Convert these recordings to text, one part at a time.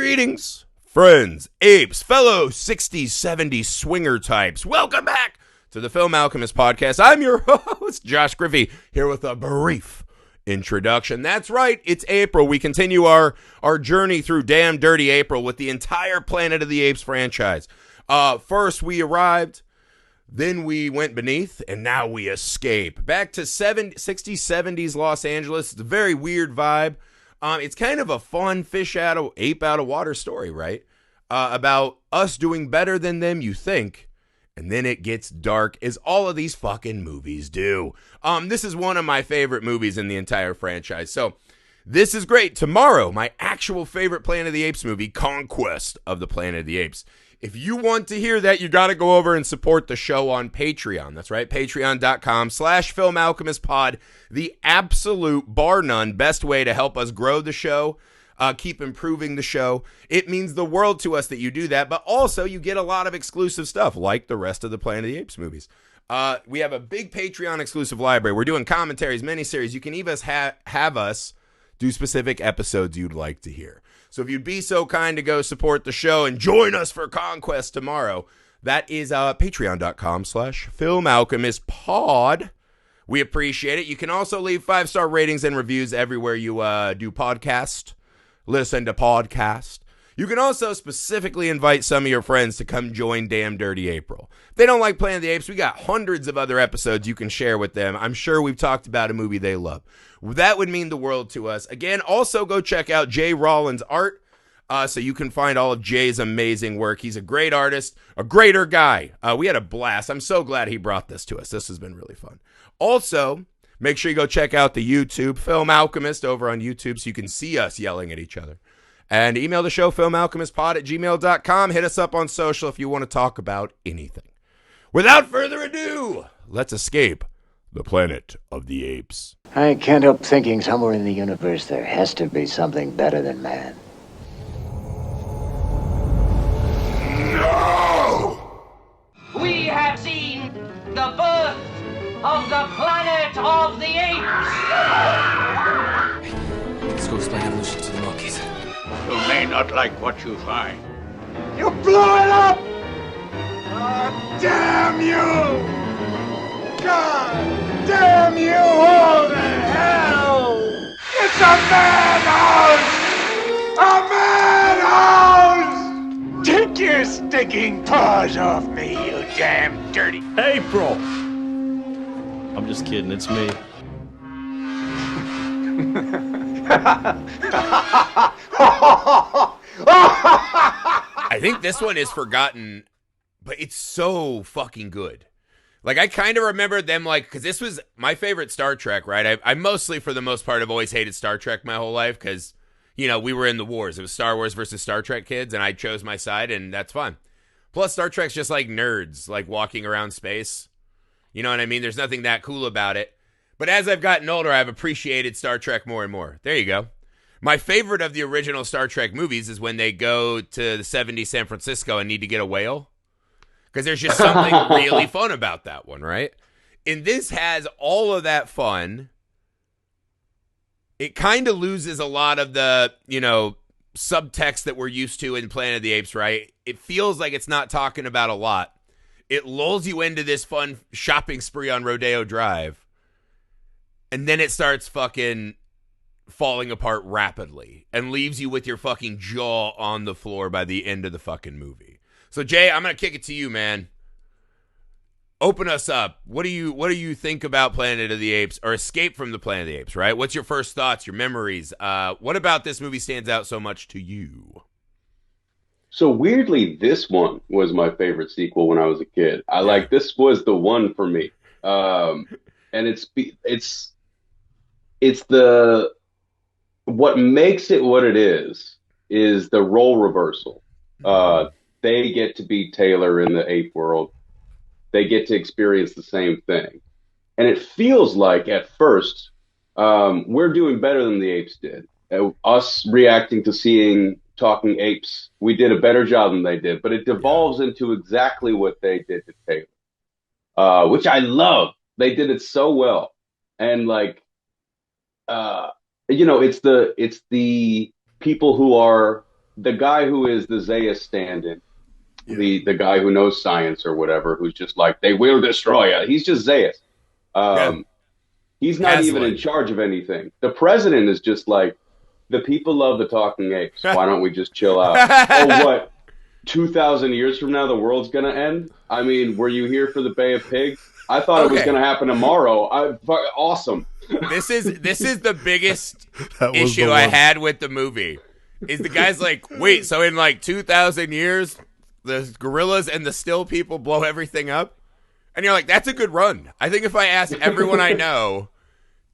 Greetings, friends, apes, fellow 60s, 70s swinger types. Welcome back to the Film Alchemist Podcast. I'm your host, Josh Griffey, here with a brief introduction. That's right, it's April. We continue our journey through Damn Dirty April with the entire Planet of the Apes franchise. First, we arrived, then we went beneath, and now we escape. Back to 60s, 70s Los Angeles. It's a very weird vibe. It's kind of a fun ape out of water story, right? About us doing better than them, you think, and then it gets dark, as all of these fucking movies do. This is one of my favorite movies in the entire franchise, so this is great. Tomorrow, my actual favorite Planet of the Apes movie, Conquest of the Planet of the Apes. If you want to hear that, you got to go over and support the show on Patreon. That's right, patreon.com/filmalchemistpod. The absolute, bar none, best way to help us grow the show, keep improving the show. It means the world to us that you do that, but also you get a lot of exclusive stuff, like the rest of the Planet of the Apes movies. We have a big Patreon exclusive library. We're doing commentaries, miniseries. You can even have us do specific episodes you'd like to hear. So if you'd be so kind to go support the show and join us for Conquest tomorrow, that is patreon.com/filmalchemistpod. We appreciate it. You can also leave 5-star ratings and reviews everywhere you listen to podcast. You can also specifically invite some of your friends to come join Damn Dirty April. If they don't like Planet of the Apes, we got hundreds of other episodes you can share with them. I'm sure we've talked about a movie they love. That would mean the world to us. Again, also go check out Jay Rollins' art so you can find all of Jay's amazing work. He's a great artist, a greater guy. We had a blast. I'm so glad he brought this to us. This has been really fun. Also, make sure you go check out the YouTube, Film Alchemist, over on YouTube so you can see us yelling at each other. And email the show, filmalchemistpod@gmail.com. Hit us up on social if you want to talk about anything. Without further ado, let's escape the Planet of the Apes. I can't help thinking somewhere in the universe there has to be something better than man. No! We have seen the birth of the Planet of the Apes! Let's go explain evolution to the monkeys. You may not like what you find. You blew it up! Oh, damn you! God damn you all to hell! It's a madhouse! A madhouse! Take your stinking paws off me, you damn dirty... April! I'm just kidding, it's me. I think this one is forgotten, but it's so fucking good. Like, I kind of remember them, like, because this was my favorite Star Trek, right? I mostly, for the most part, have always hated Star Trek my whole life because, you know, we were in the wars. It was Star Wars versus Star Trek kids, and I chose my side, and that's fun. Plus, Star Trek's just like nerds, like walking around space. You know what I mean? There's nothing that cool about it. But as I've gotten older, I've appreciated Star Trek more and more. There you go. My favorite of the original Star Trek movies is when they go to the 70s San Francisco and need to get a whale. Because there's just something really fun about that one, right? And this has all of that fun. It kind of loses a lot of the, you know, subtext that we're used to in Planet of the Apes, right? It feels like it's not talking about a lot. It lulls you into this fun shopping spree on Rodeo Drive. And then it starts fucking falling apart rapidly and leaves you with your fucking jaw on the floor by the end of the fucking movie. So Jay, I'm going to kick it to you, man. Open us up. What do you think about Planet of the Apes, or Escape from the Planet of the Apes, right? What's your first thoughts, your memories? What about this movie stands out so much to you? So weirdly, this one was my favorite sequel when I was a kid. This was the one for me. And it's what makes it what it is the role reversal. They get to be Taylor in the ape world. They get to experience the same thing. And it feels like at first, we're doing better than the apes did. Us reacting to seeing talking apes, we did a better job than they did, but it devolves into exactly what they did to Taylor, which I love. They did it so well. And it's the people who are the guy who is the Zeus stand-in, the guy who knows science or whatever, who's just like, they will destroy us. He's just Zeus. He's not even in charge of anything. The president is just like, the people love the talking apes. Why don't we just chill out? Oh, what? 2,000 years from now, the world's going to end? I mean, were you here for the Bay of Pigs? I thought it was going to happen tomorrow. Awesome. This is the biggest issue I had with the movie. Is the guy's like, wait, so in like 2,000 years, the gorillas and the still people blow everything up? And you're like, that's a good run. I think if I ask everyone I know,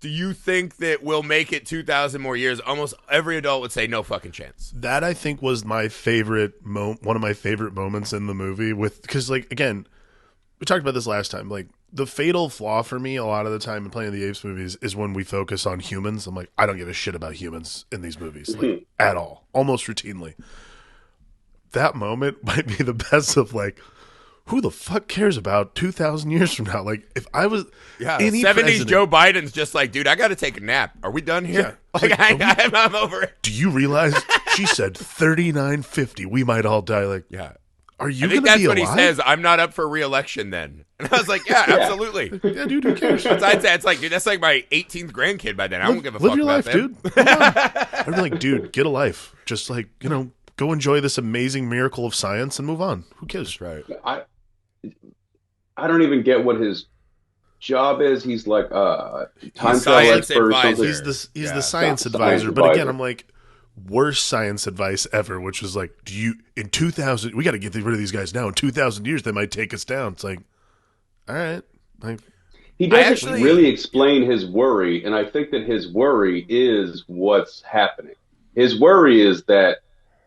do you think that we'll make it 2,000 more years? Almost every adult would say no fucking chance. That, I think, was my favorite one of my favorite moments in the movie, because, like, again, we talked about this last time. Like, the fatal flaw for me a lot of the time in Planet of the Apes movies is when we focus on humans. I'm like, I don't give a shit about humans in these movies, like, at all, almost routinely. That moment might be the best of, like, who the fuck cares about 2,000 years from now? Like, if I was any 70s president, Joe Biden's just like, dude, I got to take a nap. Are we done here? Yeah. I'm over it. Do you realize she said 3950? We might all die. Like, yeah. Are you going to be alive? I think that's what he says. I'm not up for re-election then. And I was like, yeah, absolutely. Yeah, dude, who cares? I'd say it's like, dude, that's like my 18th grandkid by then. I don't give a fuck about that. Live your life, dude. I'd be like, dude, get a life. Just like, go enjoy this amazing miracle of science and move on. Who cares? Right. I don't even get what his job is. He's like time travel expert or something. He's the science advisor. But again, I'm like, worst science advice ever, which was like, in 2,000, we got to get rid of these guys now. In 2,000 years, they might take us down. It's like, all right. He doesn't really explain his worry, and I think that his worry is what's happening. His worry is that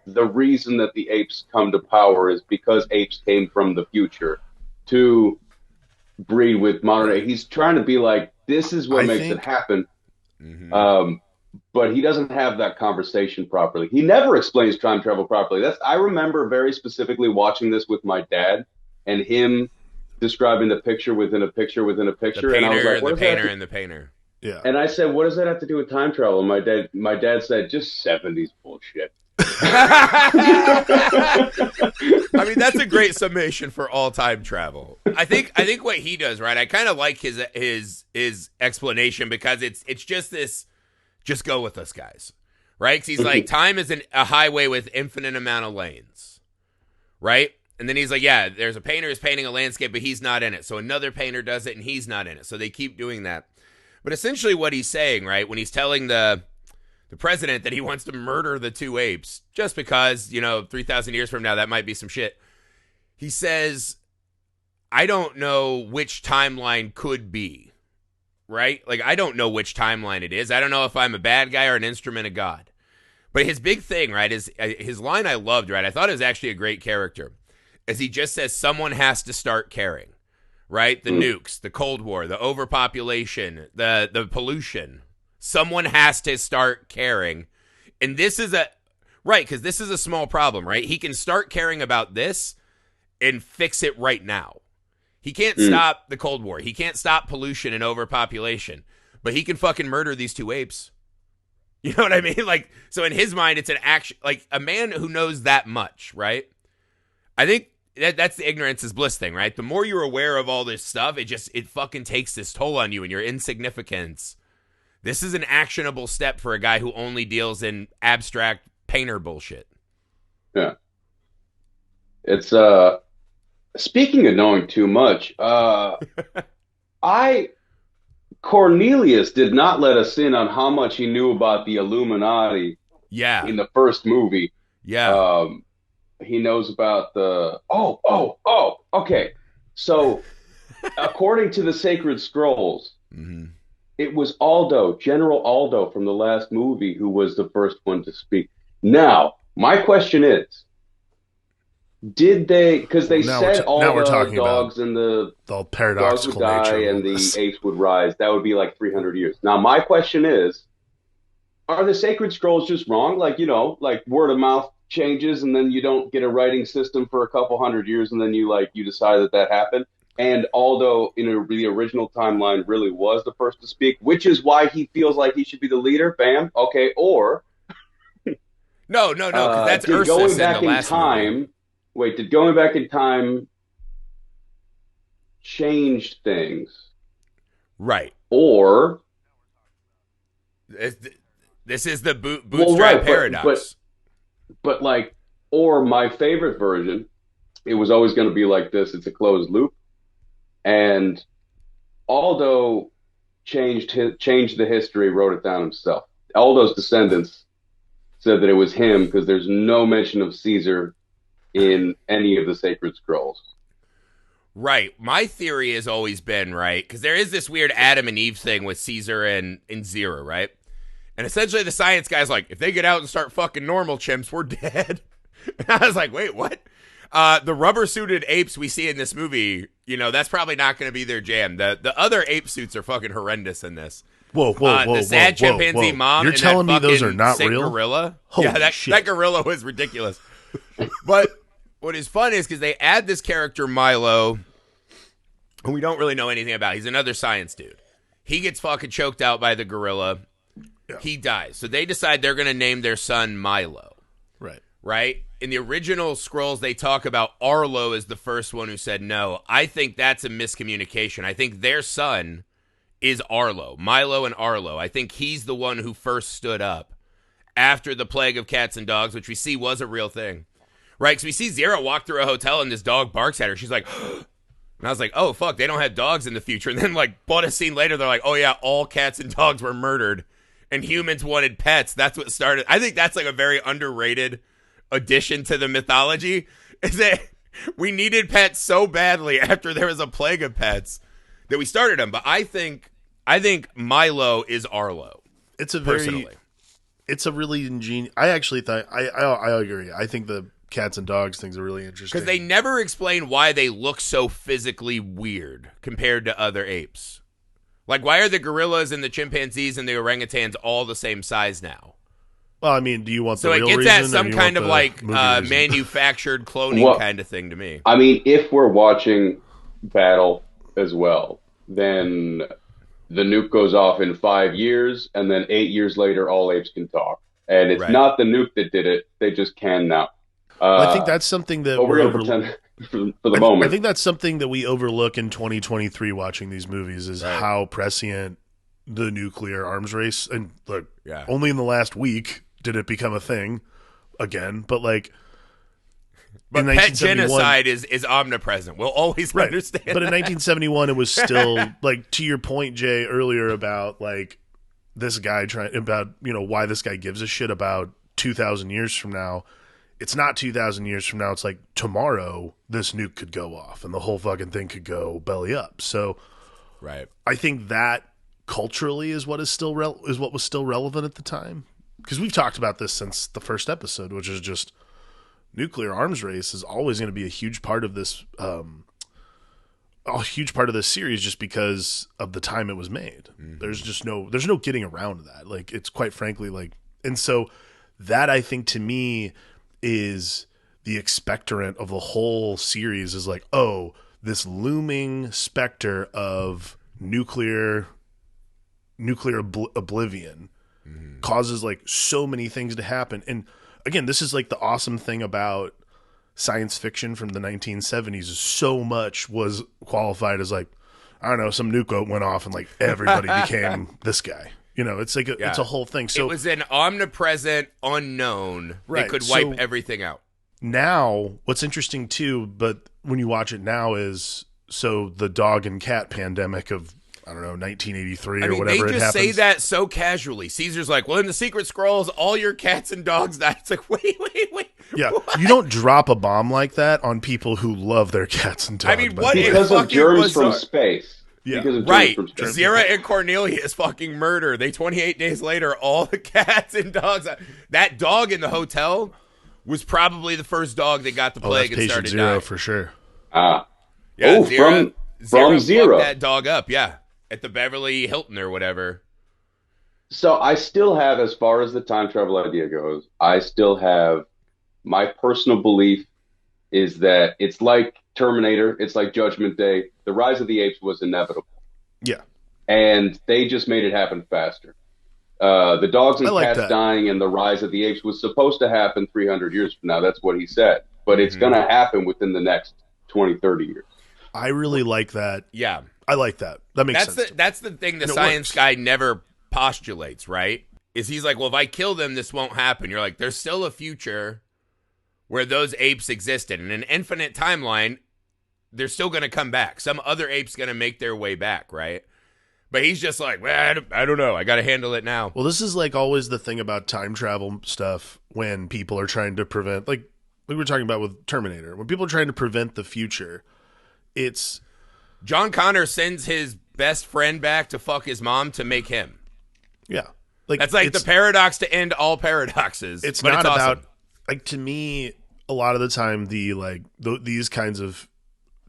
the reason that the apes come to power is because apes came from the future to breed with modern day. He's trying to be like, this is what makes it happen. Mm-hmm. But he doesn't have that conversation properly. He never explains time travel properly. I remember very specifically watching this with my dad and him describing the picture within a picture within a picture. The painter, and I was like, the painter and the painter. Yeah. And I said, what does that have to do with time travel? And my dad said, just 70s bullshit. I mean, that's a great summation for all time travel. I think what he does, right? I kind of like his explanation because it's just this, just go with us, guys, right? Because he's like, time is a highway with infinite amount of lanes, right? And then he's like, yeah, there's a painter who's painting a landscape, but he's not in it. So another painter does it, and he's not in it. So they keep doing that. But essentially, what he's saying, right, when he's telling the president that he wants to murder the two apes just because, 3,000 years from now, that might be some shit. He says, I don't know which timeline could be, right? Like, I don't know which timeline it is. I don't know if I'm a bad guy or an instrument of God. But his big thing, right, is his line I loved, right? I thought it was actually a great character. As he just says, someone has to start caring, right? The nukes, the Cold War, the overpopulation, the pollution. Someone has to start caring. And this is because this is a small problem, right? He can start caring about this and fix it right now. He can't stop the Cold War. He can't stop pollution and overpopulation. But he can fucking murder these two apes. You know what I mean? Like, so in his mind, it's an action, like a man who knows that much, right? I think that's the ignorance is bliss thing, right? The more you're aware of all this stuff, it fucking takes this toll on you and your insignificance. This is an actionable step for a guy who only deals in abstract painter bullshit. Yeah. It's, speaking of knowing too much, Cornelius did not let us in on how much he knew about the Illuminati in the first movie. Yeah. He knows about okay. So, according to the Sacred Scrolls, it was General Aldo from the last movie who was the first one to speak. Now, my question is, did they, because they said all the dogs and the dogs would die and the apes would rise. That would be like 300 years. Now, my question is, are the Sacred Scrolls just wrong? Like, like word of mouth changes and then you don't get a writing system for a couple hundred years and then you decide that happened. And Aldo in the original timeline really was the first to speak, which is why he feels like he should be the leader. Bam. Okay. Or No, because that's did Ursus going back in the in last time. movie. Wait, did going back in time change things, Right. or This is the bootstrap well, right, paradox. but like, or my favorite version, it was always going to be like this. It's a closed loop, and Aldo changed the history, wrote it down himself. Aldo's descendants said that it was him because there's no mention of Caesar in any of the sacred scrolls. Right. My theory has always been, right, because there is this weird Adam and Eve thing with Caesar and Zira, right? And essentially the science guy's like, if they get out and start fucking normal chimps, we're dead. And I was like, wait, what? The rubber-suited apes we see in this movie, that's probably not going to be their jam. The other ape suits are fucking horrendous in this. Whoa, the sad chimpanzee mom. You're and telling that me those are fucking not sick real? gorilla. Holy yeah, shit. that gorilla was ridiculous. But what is fun is because they add this character Milo, who we don't really know anything about. He's another science dude. He gets fucking choked out by the gorilla. Yeah. He dies. So they decide they're going to name their son Milo. Right? In the original scrolls, they talk about Arlo as the first one who said no. I think that's a miscommunication. I think their son is Arlo. Milo and Arlo. I think he's the one who first stood up after the plague of cats and dogs, which we see was a real thing. Right? Because we see Zira walk through a hotel and this dog barks at her. She's like, and I was like, oh, fuck, they don't have dogs in the future. And then, but a scene later, they're like, oh, yeah, all cats and dogs were murdered and humans wanted pets. That's what started. I think that's a very underrated addition to the mythology, is that we needed pets so badly after there was a plague of pets that we started them. But I think Milo is Arlo. It's a really ingenious. I actually thought I agree. I think the cats and dogs things are really interesting because they never explain why they look so physically weird compared to other apes. Like, why are the gorillas and the chimpanzees and the orangutans all the same size now? Well, I mean, do you want the real reason? So it gets at some kind of manufactured cloning kind of thing to me. I mean, if we're watching battle as well, then the nuke goes off in 5 years, and then 8 years later, all apes can talk. And it's not the nuke that did it; they just can now. I think that's something that we're going to pretend for the moment. I think that's something that we overlook in 2023 watching these movies is how prescient the nuclear arms race. And look, only in the last week did it become a thing again. But pet genocide is omnipresent. We'll always understand. But in 1971, it was still to your point, Jay, earlier about this guy why this guy gives a shit about 2,000 years from now. It's not 2,000 years from now. It's tomorrow this nuke could go off and the whole fucking thing could go belly up. So, I think that culturally is what was still relevant at the time. Because we've talked about this since the first episode, which is just nuclear arms race is always going to be a huge part of this, series, just because of the time it was made. Mm-hmm. There's no getting around that. It's quite frankly and so that I think to me is the expectorant of the whole series is this looming specter of nuclear oblivion causes so many things to happen. And again, this is the awesome thing about science fiction from the 1970s is so much was qualified as I don't know, some nuke went off and everybody became this guy. It's it's a whole thing. So it was an omnipresent unknown that could wipe everything out. Now, what's interesting too, but when you watch it now is the dog and cat pandemic of 1983 or whatever it happens. They just say that so casually. Caesar's like, well, in the secret scrolls, all your cats and dogs died. It's wait. Yeah, what? You don't drop a bomb like that on people who love their cats and dogs. Because of germs from space. Yeah, Zira and Cornelius fucking murder. 28 days later, all the cats and dogs. That dog in the hotel was probably the first dog that got the plague and started dying. For sure. Zira from Zira. That dog up, at the Beverly Hilton or whatever. So I still have, as far as the time travel idea goes, I still have my personal belief is that it's like Terminator, it's like Judgment Day. The Rise of the Apes was inevitable. Yeah. And they just made it happen faster. The dogs and I like cats that. dying and the rise of the apes was supposed to happen 300 years from now. That's what he said. But it's going to happen within the next 20, 30 years. I really like that. Yeah. I like that. That makes sense. That's the thing the And it science works. guy never postulates, right? Is he's like, well, if I kill them, this won't happen. You're like, there's still a future where those apes existed. In an infinite timeline, they're still going to come back. Some other ape's going to make their way back, right? But he's just like, well, I don't know. I got to handle it now. Well, this is like always the thing about time travel stuff when people are trying to prevent, like we were talking about with Terminator, when people are trying to prevent the future, it's John Connor sends his best friend back to fuck his mom to make him. yeah, like That's like the paradox to end all paradoxes. It's but not it's awesome. about like, to me, a lot of the time the like these kinds of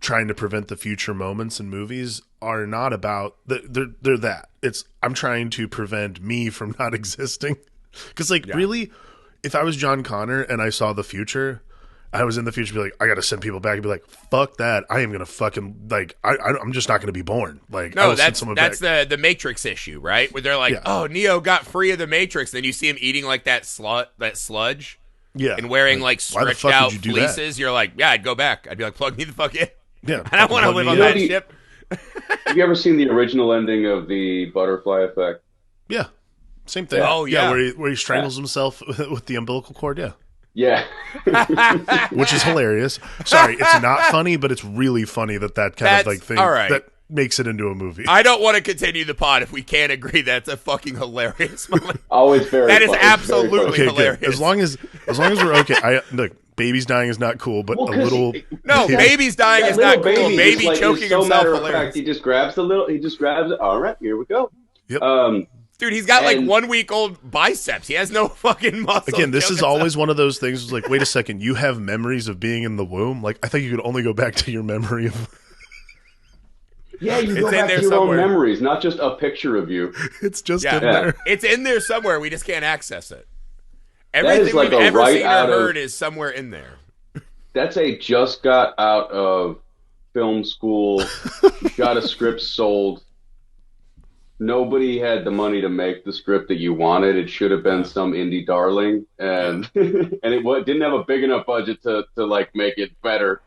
trying to prevent the future moments in movies are not about they're that. It's I'm trying to prevent me from not existing. Because really, if I was John Connor and I saw the future, I was in the future, be like, I got to send people back and be like, fuck that. I am gonna fucking like I'm just not gonna be born. Like, I No, will send that's someone back. the Matrix issue, right? Where they're like, Yeah. oh, Neo got free of the Matrix. Then you see him eating like that sludge Yeah, and wearing like why the stretched fuck would out you do that? fleeces. You're like, yeah, I'd go back. I'd be like, plug me the fuck in. Yeah, I don't want to live on that ship. Have you ever seen the original ending of the Butterfly Effect? Yeah, same thing. Oh, yeah. where he strangles himself with the umbilical cord. Yeah. Yeah. Which is hilarious. Sorry, it's not funny, but it's really funny that kind That's of like thing all right. that makes it into a movie. I don't want to continue the pod if we can't agree that's a fucking hilarious moment. Oh, it's very That is funny. It's very absolutely funny. Okay, hilarious. good. As long as we're okay. Look, babies dying is not cool, but Well, a 'cause little. No, babies dying That is not little cool. baby Baby is like, choking is so himself matter of hilarious. fact, he just grabs it. All right, here we go. Yep. Dude, he's got like And- 1 week old biceps. He has no fucking muscle. Again, this to is choke always one of those things. It's like, wait a second, you have memories of being in the womb. Like, I think you could only go back to your memory of. Yeah, you It's go in back there to your somewhere. own memories, not just a picture of you. It's just Yeah. in Yeah. there. It's in there somewhere. We just can't access it. is Everything like we've a ever right seen or out of- heard is somewhere in there. That's a just got out of film school, got a script sold. Nobody had the money to make the script that you wanted. It should have been some indie darling, and it didn't have a big enough budget to like make it better.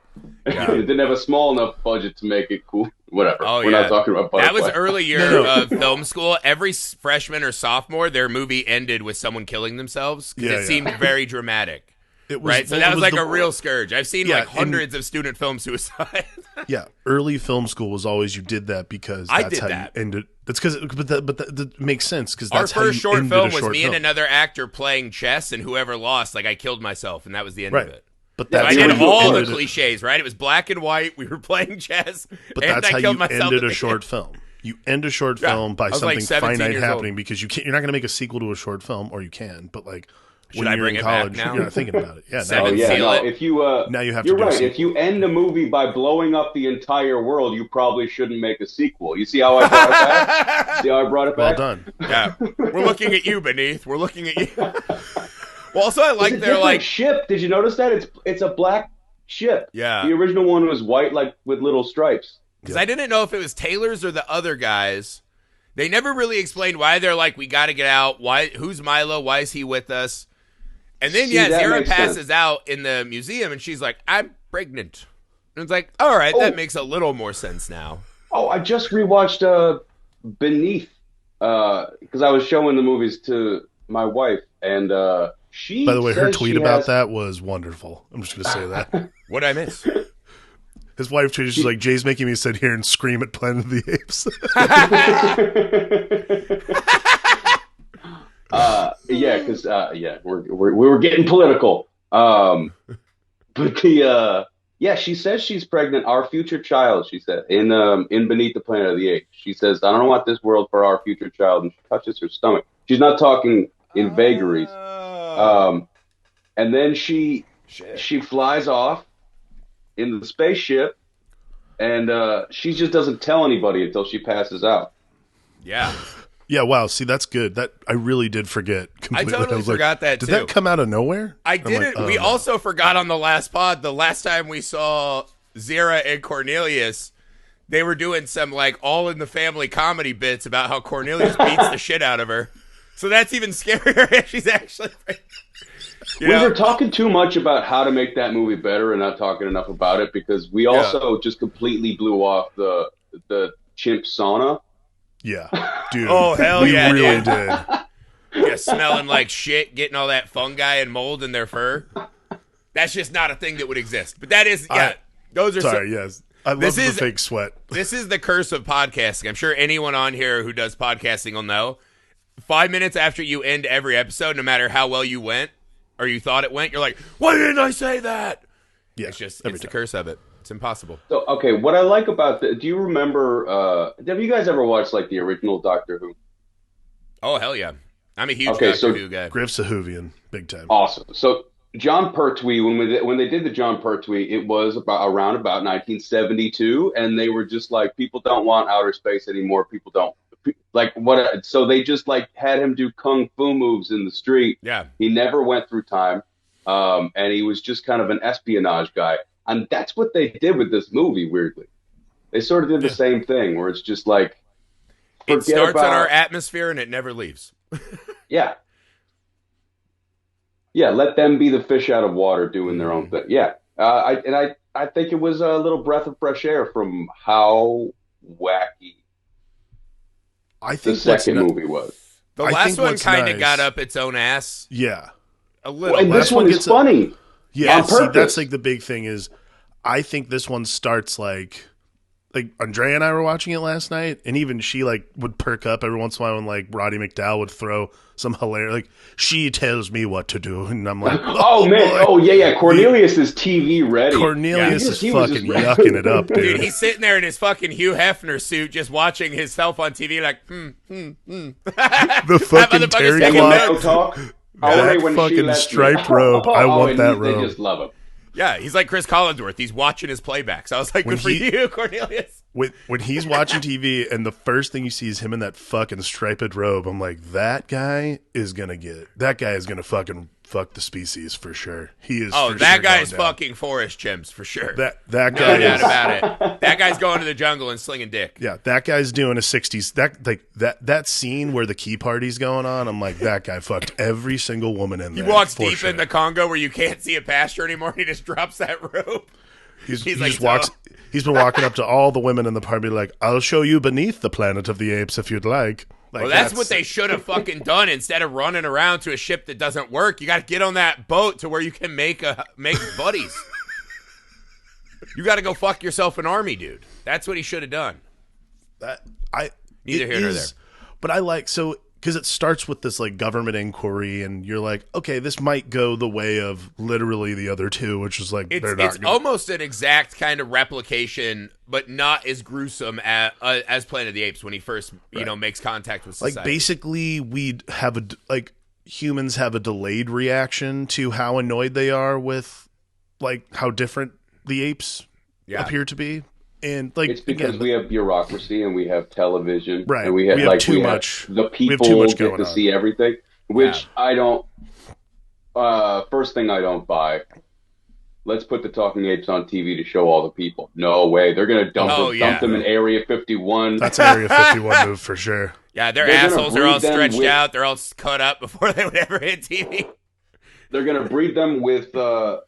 Yeah. It didn't have a small enough budget to make it cool. Whatever. Oh, We're yeah. not talking about That was Butterfly. early year of film school. Every freshman or sophomore, their movie ended with someone killing themselves because Yeah, it yeah. seemed very dramatic. It was, Right? So well, that it was like the- a real scourge. I've seen Yeah, like hundreds of student film suicides. Yeah, early film school was always you did that because I that's did how that. you ended. That's because, but that makes sense because Our that's how you first short ended film a was short me film. and another actor playing chess, and whoever lost, like I killed myself, and that was the end Right. of it. But So that's I did how you all the ended it. cliches, right? It was black and white. We were playing chess, But and that's I how killed you myself ended at a the short end. film. You end a short Yeah, film by I was like something 17 finite years happening old. because you're not going to make a sequel to a short film, or you can, but like Should when I you're bring in it back college, now? you're not thinking about it. Yeah, Seven Oh now, yeah, seal no. it. If you now you have to you're do a right. sequel. If you end a movie by blowing up the entire world, you probably shouldn't make a sequel. You see how I brought it back? See how I brought it well back? done. Yeah, we're looking at you, Beneath. We're looking at you. Well, also I It's like a they're different like, ship. Did you notice that? It's a black ship. Yeah. The original one was white, like with little stripes. because I didn't know if it was Taylor's or the other guys. They never really explained why they're like, we got to get out. Why? Who's Milo? Why is he with us? And then, See, yeah, that Zara makes passes sense. out in the museum, and she's like, I'm pregnant. And it's like, all right, that Oh. makes a little more sense now. Oh, I just rewatched Beneath because I was showing the movies to my wife, and she. By the way, her says tweet she about has- that was wonderful. I'm just going to say that. What'd I miss? His wife tweeted, she's like, Jay's making me sit here and scream at Planet of the Apes. Yeah, because we were getting political. But she says she's pregnant. Our future child, she said, in Beneath the Planet of the Apes. She says, I don't want this world for our future child, and she touches her stomach. She's not talking in vagaries. And then she flies off in the spaceship, and she just doesn't tell anybody until she passes out. Yeah. Yeah, wow. See, that's good. That I really did forget completely. totally was like, forgot that, Did too. that come out of nowhere? I I'm didn't. like, oh, we no. also forgot on the last pod, the last time we saw Zara and Cornelius, they were doing some like all in the family comedy bits about how Cornelius beats the shit out of her. So that's even scarier if she's actually. We were talking too much about how to make that movie better and not talking enough about it because we also just completely blew off the chimp sauna. Yeah, dude. Oh, hell we yeah, really dude. did. Yeah, smelling like shit, getting all that fungi and mold in their fur. That's just not a thing that would exist. But that is, those are. Sorry, yes. I love the fake sweat. This is the curse of podcasting. I'm sure anyone on here who does podcasting will know. 5 minutes after you end every episode, no matter how well you went or you thought it went, you're like, why didn't I say that? Yeah, it's the curse of it. It's impossible. So, okay, what I like about do you remember, have you guys ever watched like the original Doctor Who? Oh, hell yeah. I'm a huge Doctor Who guy. Griff's a Whovian, big time. Awesome. So John Pertwee, when they did the John Pertwee, it was around 1972, and they were just like, people don't want outer space anymore. People don't like what. So they just like had him do kung fu moves in the street. Yeah. He never went through time, and he was just kind of an espionage guy, and that's what they did with this movie. Weirdly, they sort of did the same thing, where it's just like it starts in our atmosphere and it never leaves. Yeah. Yeah, let them be the fish out of water doing their own thing. Yeah. I think it was a little breath of fresh air from how wacky I think the second movie was. The last one kind of got up its own ass. Yeah. A little. And this one is funny. Yeah, on purpose. That's like the big thing is I think this one starts like Andrea and I were watching it last night, and even she like would perk up every once in a while when like Roddy McDowall would throw some hilarious like she tells me what to do, and I'm like, oh man, boy. oh yeah, Cornelius is TV ready. Cornelius is fucking yucking it up, dude. Dude, he's sitting there in his fucking Hugh Hefner suit, just watching himself on TV, like, The fucking terry cloth, talk. that fucking striped robe. I want that robe. They just love him. Yeah, he's like Chris Collinsworth. He's watching his playbacks. I was like, good for you, Cornelius. When he's watching TV and the first thing you see is him in that fucking striped robe, I'm like, that guy is gonna fucking fuck the species for sure. He is. Oh, for that sure guy's going down. fucking forest chimps for sure. That No guy doubt is. about it. That guy's going to the jungle and slinging dick. Yeah, that guy's doing a 60s. That scene where the key party's going on, I'm like, that guy fucked every single woman in He there. walks for deep sure. in the Congo where you can't see a pasture anymore. And he just drops that rope. He like, just walks. He's been walking up to all the women in the party like, I'll show you beneath the planet of the apes if you'd like. Well, that's what they should have fucking done instead of running around to a ship that doesn't work. You got to get on that boat to where you can make buddies. You got to go fuck yourself an army, dude. That's what he should have done. Neither here nor there. But I like because it starts with this like government inquiry, and you're like, okay, this might go the way of literally the other two, which is like it's almost an exact kind of replication, but not as gruesome as Planet of the Apes when he first makes contact with society. Like basically, we have humans have a delayed reaction to how annoyed they are with like how different the apes appear to be. And like it's because we have bureaucracy and we have television, right? And we have too much. The people get to see everything, which I don't. First thing I don't buy. Let's put the talking apes on TV to show all the people. No way, they're gonna dump them in Area 51. That's an Area 51 move for sure. Yeah, their assholes are all stretched out. They're all cut up before they would ever hit TV. They're gonna breed them with chimps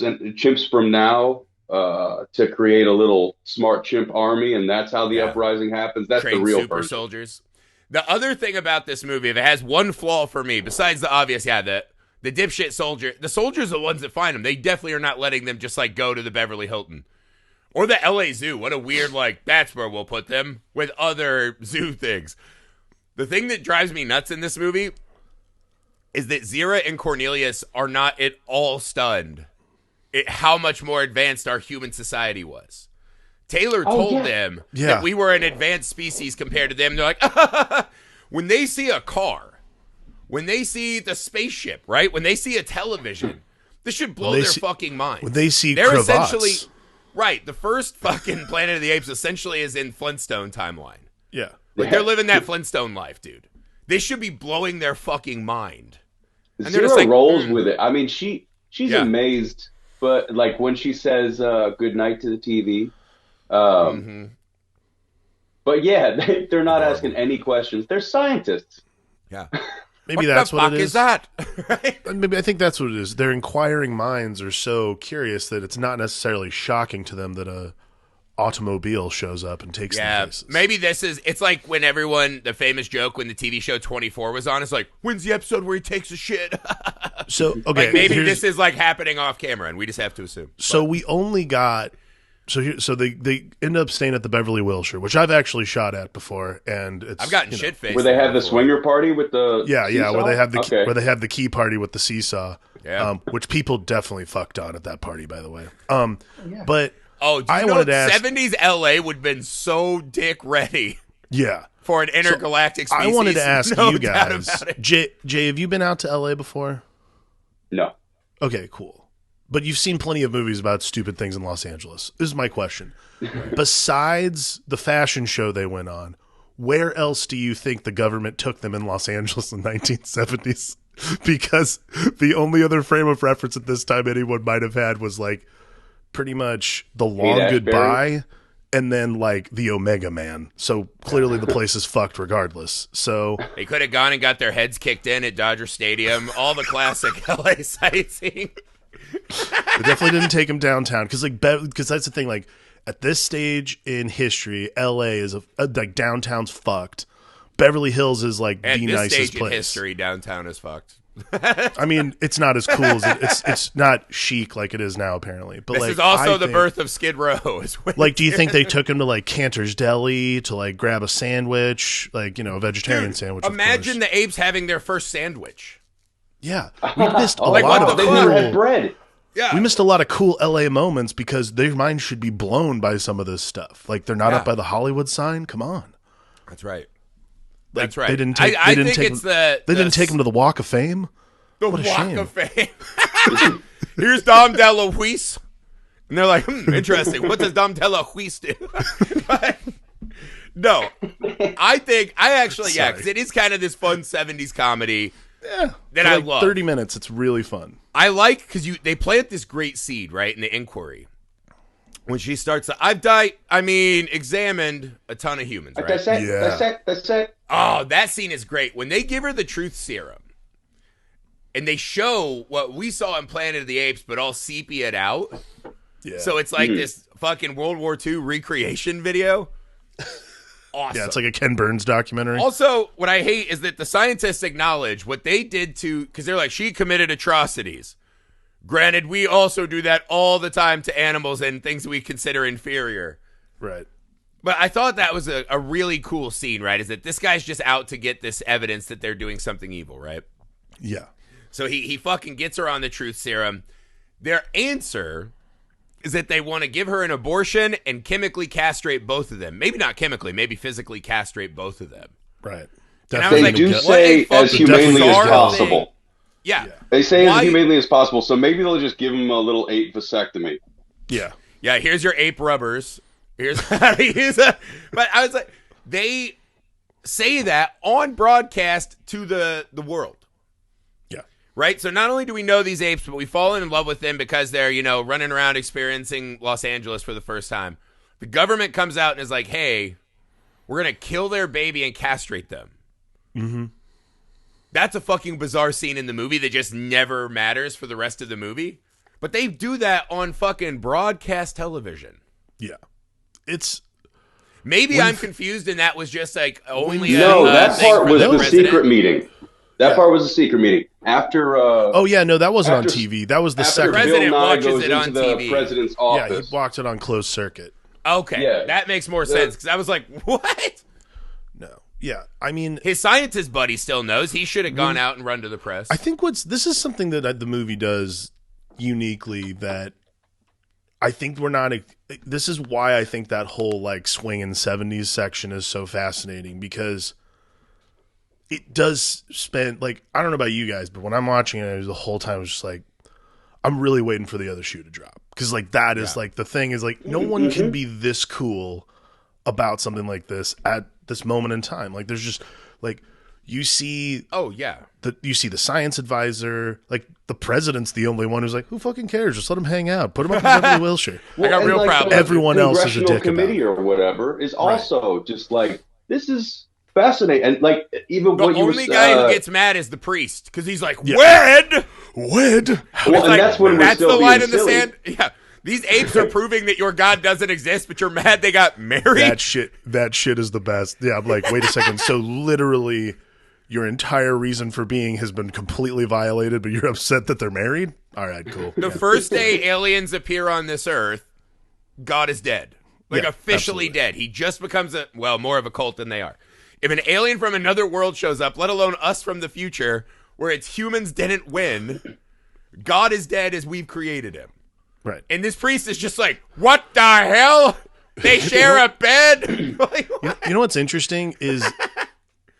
and chimps from now. To create a little smart chimp army, and that's how the uprising happens. That's Train the real super person. soldiers. The other thing about this movie, if it has one flaw for me, besides the obvious, the dipshit soldier, the soldiers are the ones that find them. They definitely are not letting them just like go to the Beverly Hilton or the LA Zoo. What a weird that's where we'll put them with other zoo things. The thing that drives me nuts in this movie is that Zira and Cornelius are not at all stunned how much more advanced our human society was. Taylor told them that we were an advanced species compared to them. They're like, when they see a car, when they see the spaceship, right? When they see a television, this should blow their fucking mind. When they see they're cravats. Essentially, right, the first fucking Planet of the Apes essentially is in Flintstone timeline. Yeah. Like they're living that Flintstone life, dude. They should be blowing their fucking mind. And they're just like, rolls with it. I mean, she's amazed. But like when she says good night to the TV, but But yeah, they're not asking any questions. They're scientists. Yeah. Maybe that's what it is. Is that? Right? Maybe I think that's what it is. Their inquiring minds are so curious that it's not necessarily shocking to them that a automobile shows up and takes them places. Maybe it's like when the famous joke when the TV show 24 was on, it's like, when's the episode where he takes a shit? So, okay. Like maybe this is like happening off camera and we just have to assume. So we only got, so they end up staying at the Beverly Wilshire, which I've actually shot at before. And I've gotten shit-faced. Where they have the swinger party with the seesaw? where they have the key party with the seesaw, which people definitely fucked on at that party, by the way. But I wanted to ask, 70s LA would have been so dick ready. Yeah. For an intergalactic species. I wanted to ask no you doubt guys, about it. Jay, have you been out to LA before? No. Okay, cool. But you've seen plenty of movies about stupid things in Los Angeles. This is my question. Besides the fashion show they went on, where else do you think the government took them in Los Angeles in the 1970s? Because the only other frame of reference at this time anyone might have had was like pretty much The Long Goodbye and then like the Omega Man. So clearly the place is fucked regardless. So they could have gone and got their heads kicked in at Dodger Stadium, all the classic LA sightseeing. They definitely didn't take him downtown because that's the thing. Like at this stage in history, LA is like downtown's fucked. Beverly Hills is like at the this nicest stage place. In history, downtown is fucked. I mean, it's not as cool as it's not chic like it is now apparently. But this like, is also the birth of Skid Row. Like, do you think they took him to like Cantor's Deli to like grab a sandwich, like a vegetarian sandwich? Imagine the Apes having their first sandwich. Yeah, we missed a lot of they never had bread. Yeah, we missed a lot of cool LA moments because their minds should be blown by some of this stuff. Like they're not up by the Hollywood sign. Come on, that's right. Like, That's right. They didn't take. I think it's They didn't take him to the Walk of Fame. The what a Walk shame. of Fame. Here's Dom DeLuise, and they're like, interesting. What does Dom DeLuise do? But, no, I actually, because it is kind of this fun '70s comedy. Yeah, that I love. 30 minutes, it's really fun. I like because they plant this great seed right in the inquiry. When she starts, examined a ton of humans, right? Dissect. Oh, that scene is great. When they give her the truth serum, and they show what we saw in Planet of the Apes, but all sepia out. Yeah. So it's like this fucking World War II recreation video. Awesome. Yeah, it's like a Ken Burns documentary. Also, what I hate is that the scientists acknowledge what they did because they're like, she committed atrocities. Granted, we also do that all the time to animals and things we consider inferior. Right. But I thought that was a really cool scene, right? Is that this guy's just out to get this evidence that they're doing something evil, right? Yeah. So he fucking gets her on the truth serum. Their answer is that they want to give her an abortion and chemically castrate both of them. Maybe not chemically, maybe physically castrate both of them. Right. And I was They do say as humanely as possible. Yeah. They say as humanely as possible, so maybe they'll just give him a little ape vasectomy. Yeah. Yeah, here's your ape rubbers. Here's how to use it. But I was like, they say that on broadcast to the world. Yeah. Right? So not only do we know these apes, but we fall in love with them because they're, running around experiencing Los Angeles for the first time. The government comes out and is like, hey, we're going to kill their baby and castrate them. Mm-hmm. That's a fucking bizarre scene in the movie that just never matters for the rest of the movie. But they do that on fucking broadcast television. Yeah. It's... Maybe I'm confused and that was just like only that part was the secret meeting. That part was a secret meeting. After that wasn't on TV. That was the second. The president Bill Nye watches goes it on into TV. The president's office. Yeah, he walked it on closed circuit. Okay, that makes more sense because I was like, what? No. Yeah, I mean... His scientist buddy still knows. He should have gone out and run to the press. I think this is something that the movie does uniquely that I think we're not... This is why I think that whole, like, swinging 70s section is so fascinating because it does spend... Like, I don't know about you guys, but when I'm watching it, the whole time I was just like, I'm really waiting for the other shoe to drop. Because, like, that is, like, the thing is, like, no one can be this cool about something like this at this moment in time. Like, there's just, like, you see... Oh, yeah. you see the science advisor, like the president's the only one who's like, who fucking cares? Just let him hang out. Put him up in Beverly Wilshire. I got real proud. Everyone else is a dick committee about it. or whatever is also just like, this is fascinating. And like, even what you were... The only guy who gets mad is the priest, because he's like, Wed? Well, and like, that's when that's we're still the line in being the silly. sand. Yeah. These apes are proving that your god doesn't exist, but you're mad they got married. That shit is the best. Yeah, I'm like, wait a second. So literally your entire reason for being has been completely violated, but you're upset that they're married? All right, cool. The first day aliens appear on this earth, God is dead. Like, officially absolutely. dead. He just becomes more of a cult than they are. If an alien from another world shows up, let alone us from the future, where it's humans didn't win, God is dead as we've created him. Right. And this priest is just like, what the hell? They share a bed? Like, You know what's interesting is,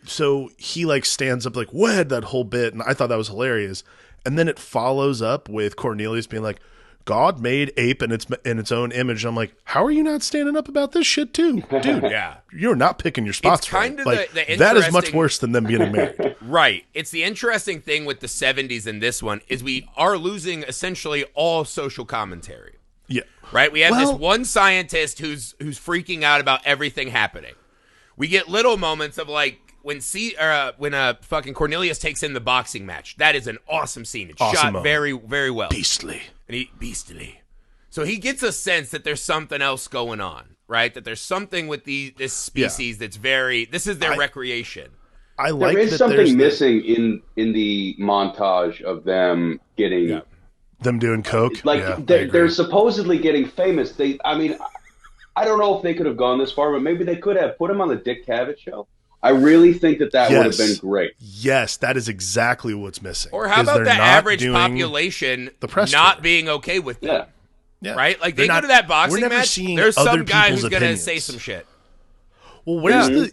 so he like stands up like, wed, that whole bit, and I thought that was hilarious. And then it follows up with Cornelius being like, God made ape in its own image. I'm like, how are you not standing up about this shit too? Dude, yeah. you're not picking your spots. It's kind right. of like, the that is much interesting- worse than them getting married. Right. It's the interesting thing with the 70s and this one is we are losing essentially all social commentary. Yeah. Right? We have this Well- one scientist who's freaking out about everything happening. We get little moments of like when fucking Cornelius takes in the boxing match. That is an awesome scene. It's Awesome shot moment. very, very well. Beastly. Beastly. So he gets a sense that there's something else going on, right? That there's something with this species that's this is their recreation. I like There is that something there's missing in the montage of them getting them doing coke. like Yeah, I they're agree. supposedly getting famous. I don't know if they could have gone this far, but maybe they could have put him on the Dick Cavett show. I really think that would have been great. Yes, that is exactly what's missing. Or how is about they're the not average doing population the press not tour. being okay with them? Yeah. Yeah. Right? Like, They're they go not- to that we're boxing never match, seeing there's other some guy people's who's going to opinions. say some shit. Well, where's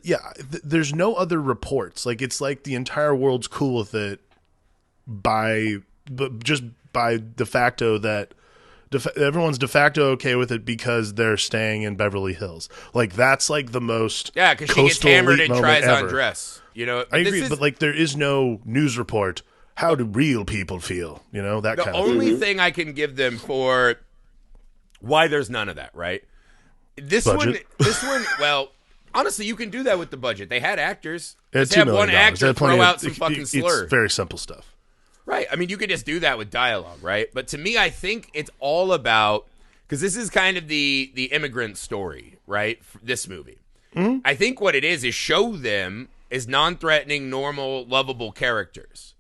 there's no other reports. Like, it's like the entire world's cool with it just by de facto that everyone's de facto okay with it because they're staying in Beverly Hills. Like, that's like the most Yeah, because she gets coastal hammered elite and moment tries on ever. dress. You know, I this agree, is- but like there is no news report. How do real people feel? You know, that the kind of only thing I can give them for why there's none of that, right? This Budget. one, well, honestly, you can do that with the budget. They had actors. It's Just have one actor throw out some fucking It's slurs. very simple stuff. Right. I mean, you could just do that with dialogue, right? But to me, I think it's all about, because this is kind of the immigrant story, right? For this movie. Mm-hmm. I think what it is show them as non-threatening, normal, lovable characters.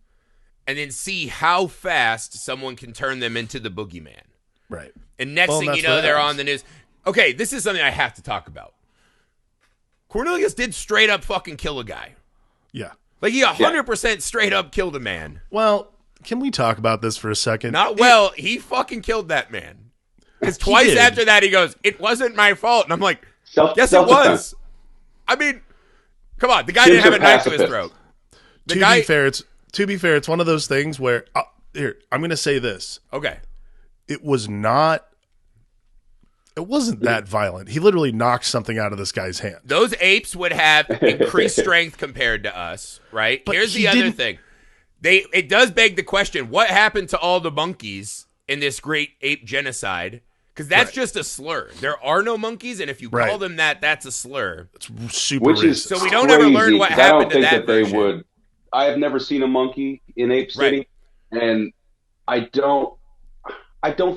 And then see how fast someone can turn them into the boogeyman. Right. And next Well, thing you that's know, what they're happens. on the news. Okay, this is something I have to talk about. Cornelius did straight up fucking kill a guy. Yeah. Like, he 100% straight up killed a man. Well, can we talk about this for a second? Not well. He fucking killed that man. Because twice did. after that, he goes, "It wasn't my fault." And I'm like, Self- yes, it self-defense. was. I mean, come on. The guy Kids didn't have are a knife to his pacifists. throat. The To guy. be fair, it's one of those things where here, I'm going to say this. Okay. It wasn't that violent. He literally knocked something out of this guy's hand. Those apes would have increased strength compared to us, right? But Here's he the other didn't- thing. It does beg the question, what happened to all the monkeys in this great ape genocide? Because that's just a slur. There are no monkeys, and if you call Right. them that, that's a slur. It's super Which is racist. So we don't ever learn crazy, what 'cause I don't happened to think that they version. would. I have never seen a monkey in Ape City, and I don't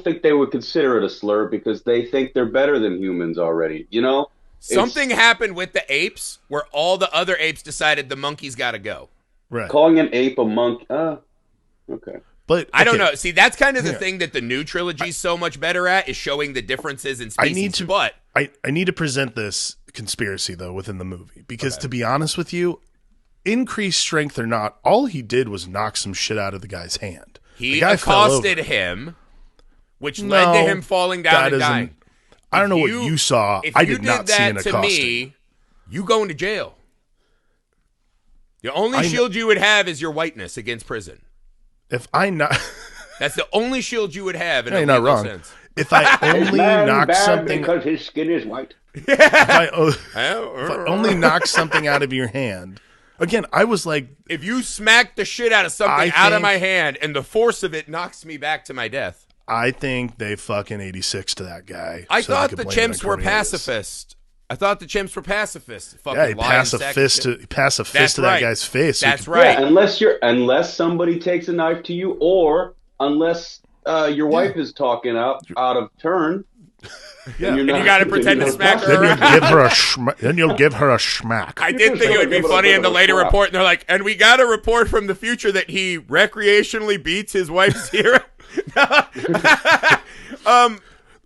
think they would consider it a slur because they think they're better than humans already. You know, Something happened with the apes where all the other apes decided the monkeys got to go. Right. calling an ape a monkey. Okay. But I don't okay, know. See, that's kind of the Yeah. thing that the new trilogy is so much better at, is showing the differences in species. But I need to present this conspiracy though within the movie because to be honest with you, increased strength or not, all he did was knock some shit out of the guy's hand. he The guy fell over. accosted him, which led to him falling down that and isn't- dying. I don't know If what you saw. If I you did not that see an to accosting. me, you going to jail. The only I kn- shield you would have is your whiteness against prison. If I not, That's the only shield you would have in no, a you're not legal wrong. sense. If I only knock something, because his skin is white. if I only knock something out of your hand, Again, I was like, if you smack the shit out of something out of my hand and the force of it knocks me back to my death. I think they fucking 86 to that guy. I so thought they the could blame it on chimps were Cornelius. pacifist. I thought the chimps were pacifist. Fucking Yeah, he lying pass a sack of fist shit. to that guy's face. That's So right. Yeah, unless somebody takes a knife to you, or unless your wife is talking out of turn. Yeah. And you got to pretend to smack her Then you'll around. give her then you'll give her a schmack. I did think it would be funny in the later report, and they're like, and we got a report from the future that he recreationally beats his wife's hero.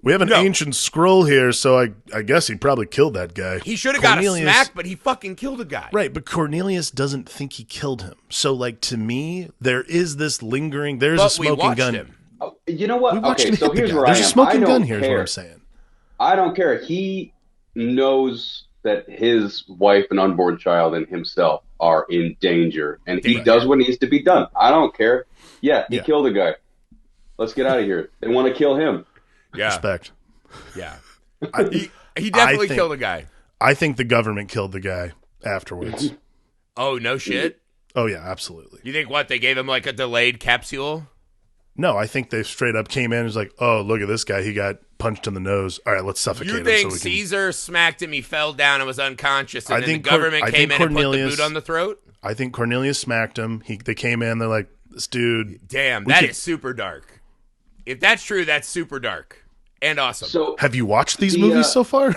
We have an ancient scroll here, so I guess he probably killed that guy. He should have got a smack, but he fucking killed a guy. Right, but Cornelius doesn't think he killed him. So, like, to me, there is this lingering. There's But a smoking gun. him. Oh, you know what? We watched Okay, him so hit the here's guy. where There's I a am. smoking I gun don't here, is care. what I'm saying. I don't care. He knows that his wife and unborn child and himself are in danger, and he does what needs to be done. I don't care. Yeah, he killed a guy. Let's get out of here. They want to kill him. Yeah. Respect. Yeah. He definitely killed a guy. I think the government killed the guy afterwards. Oh, no shit? Oh, yeah, absolutely. You think what? They gave him like a delayed capsule? No, I think they straight up came in and was like, oh, look at this guy. He got punched in the nose. All right, let's suffocate You him. think so we Caesar smacked him, he fell down and was unconscious, and I then think the government I came think in and put the Cornelius- boot on the throat? I think Cornelius smacked him. They came in. They're like, this dude. Damn, that is super dark. If that's true, that's super dark and awesome. So Have you watched these movies so far?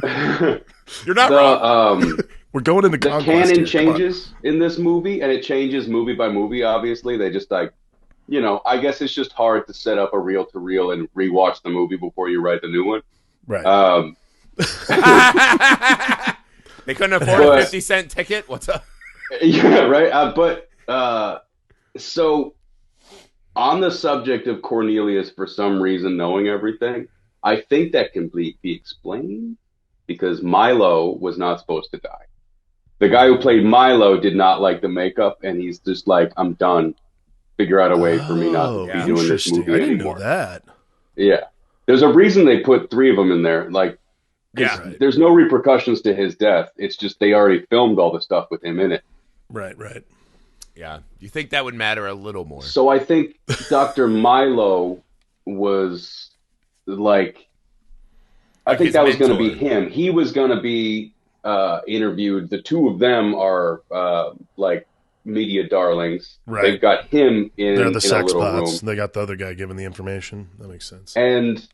You're not wrong. We're going into the conquest canon here. Come on. changes in this movie, and it changes movie by movie. Obviously, they just I guess it's just hard to set up a reel-to-reel and rewatch the movie before you write the new one. Right. They couldn't afford a 50-cent ticket? What's up? Yeah, right. So on the subject of Cornelius, for some reason knowing everything, I think that can be explained because Milo was not supposed to die. The guy who played Milo did not like the makeup, and he's just like, I'm done. Figure out a way for me not to be doing this Interesting. movie I didn't anymore. know that. Yeah. There's a reason they put 3 of them in there. Like, there's no repercussions to his death. It's just they already filmed all the stuff with him in it. Right, right. Yeah. You think that would matter a little more? So I think Dr. Milo was like I think that was going to be him. He was going to be interviewed. The 2 of them are like media darlings. Right. They've got him They're the in a sex little bots. room. They got the other guy giving the information. That makes sense. And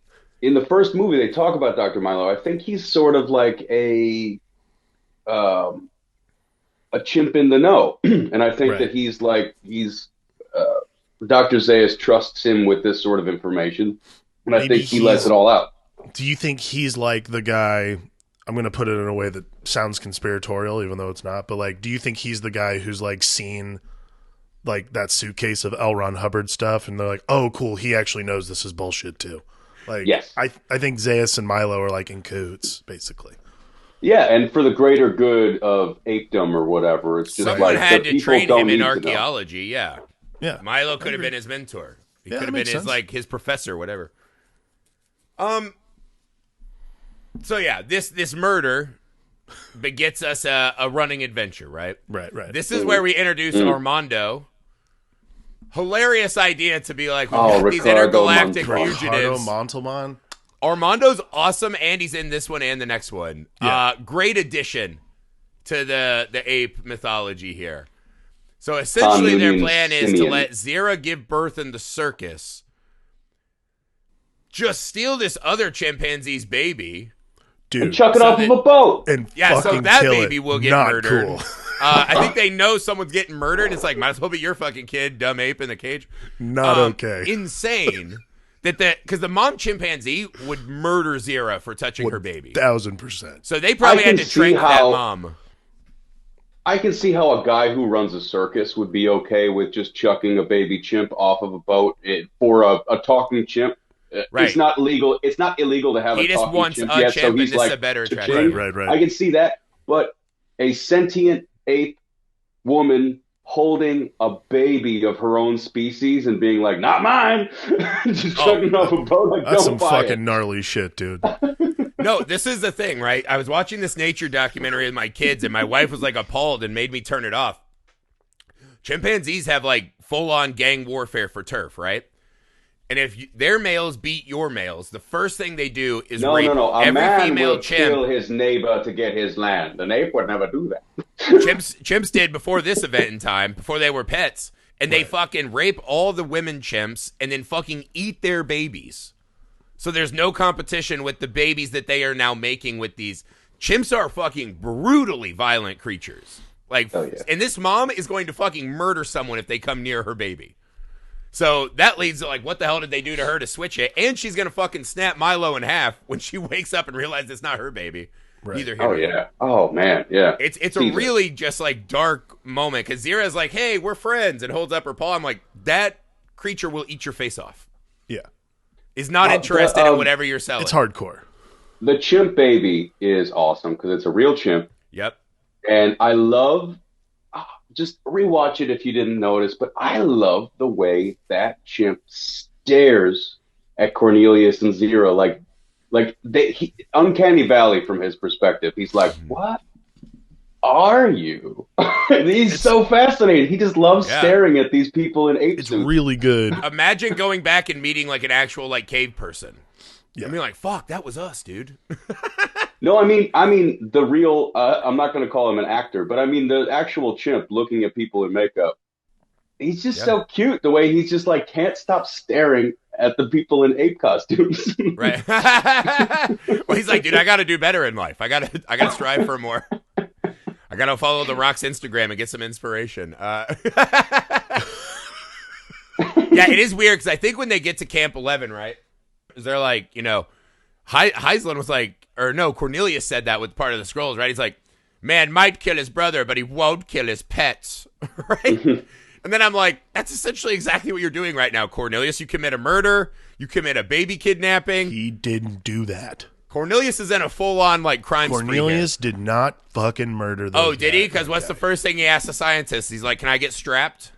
in the first movie, they talk about Dr. Milo. I think he's sort of like a chimp in the know. And I think that he's Dr. Zaius trusts him with this sort of information. And I think he lets it all out. Do you think he's like the guy? I'm going to put it in a way that sounds conspiratorial, even though it's not. But like, do you think he's the guy who's like seen like that suitcase of L. Ron Hubbard stuff, and they're like, "Oh, cool, he actually knows this is bullshit too." Like, yes, I think Zaius and Milo are like in cahoots, basically. Yeah, and for the greater good of apedom or whatever, it's just someone like had the to people train don't him in need to know. archaeology. Yeah. Yeah. Milo could have been his mentor. He Yeah, could that have been makes his sense. his professor, whatever. So yeah, this murder begets us a running adventure, right? Right. This is where we introduce Armondo. Hilarious idea to be like, these Ricardo intergalactic Montalban. Ricardo fugitives. Montalban. Armondo's awesome, and he's in this one and the next one. Yeah. Great addition to the ape mythology here. So essentially their plan is to let Zira give birth in the circus, just steal this other chimpanzee's baby, Dude, And chuck it off of a boat. and yeah, so fucking that kill baby it. will get Not murdered. Cool. I think they know someone's getting murdered. It's like, might as well be your fucking kid, dumb ape in the cage. Not okay. Insane because the mom chimpanzee would murder Zira for touching her baby. 1000%. So they probably I had can to see train that how- mom. I can see how a guy who runs a circus would be okay with just chucking a baby chimp off of a boat for a talking chimp. Right. It's not illegal. It's not illegal to have He a just talking wants chimp a yet, chimp, so and he's this is like, a better "Cha-ching." attraction. Right. I can see that, but a sentient ape woman holding a baby of her own species and being like, "Not mine," just chucking off a boat like, That's don't some buy fucking it. gnarly shit, dude. No, this is the thing, right? I was watching this nature documentary with my kids, and my wife was like appalled and made me turn it off. Chimpanzees have like full-on gang warfare for turf, right? And if their males beat your males, the first thing they do is rape A every man female will chimp. kill his neighbor to get his land. An ape would never do that. Chimps did before this event in time, before they were pets, and they fucking rape all the women chimps and then fucking eat their babies. So there's no competition with the babies that they are now making with these. Chimps are fucking brutally violent creatures. Like, and this mom is going to fucking murder someone if they come near her baby. So that leads to, like, what the hell did they do to her to switch it? And she's going to fucking snap Milo in half when she wakes up and realizes it's not her baby. Right. Neither here nor there. Oh, man, yeah. It's a really just, like, dark moment, because Zira's like, hey, we're friends, and holds up her paw. I'm like, that creature will eat your face off. Yeah. Is not interested in whatever you're selling. It's hardcore. The chimp baby is awesome, because it's a real chimp. Yep. And I love... just rewatch it if you didn't notice, but I love the way that chimp stares at Cornelius and Zira, like uncanny valley from his perspective. He's like, "What are you?" And he's so fascinated. He just loves staring at these people in ape suits. It's really good. Imagine going back and meeting like an actual like cave person. Yeah. I mean, like, fuck, that was us, dude. No, I mean the real. I'm not going to call him an actor, but I mean the actual chimp looking at people in makeup. He's just so cute. The way he's just like can't stop staring at the people in ape costumes. Right. Well, he's like, dude, I got to do better in life. I got to strive for more. I got to follow The Rock's Instagram and get some inspiration. Yeah, it is weird because I think when they get to Camp 11, right? They're like, you know, Heisland was like, or no, Cornelius said that with part of the scrolls, right? He's like, man might kill his brother, but he won't kill his pets, right? And then I'm like, that's essentially exactly what you're doing right now, Cornelius. You commit a murder, you commit a baby kidnapping. He didn't do that. Cornelius is in a full-on like crime spree. Cornelius did not fucking murder those Oh, did he? Because what's the first thing he asked the scientist? He's like, can I get strapped?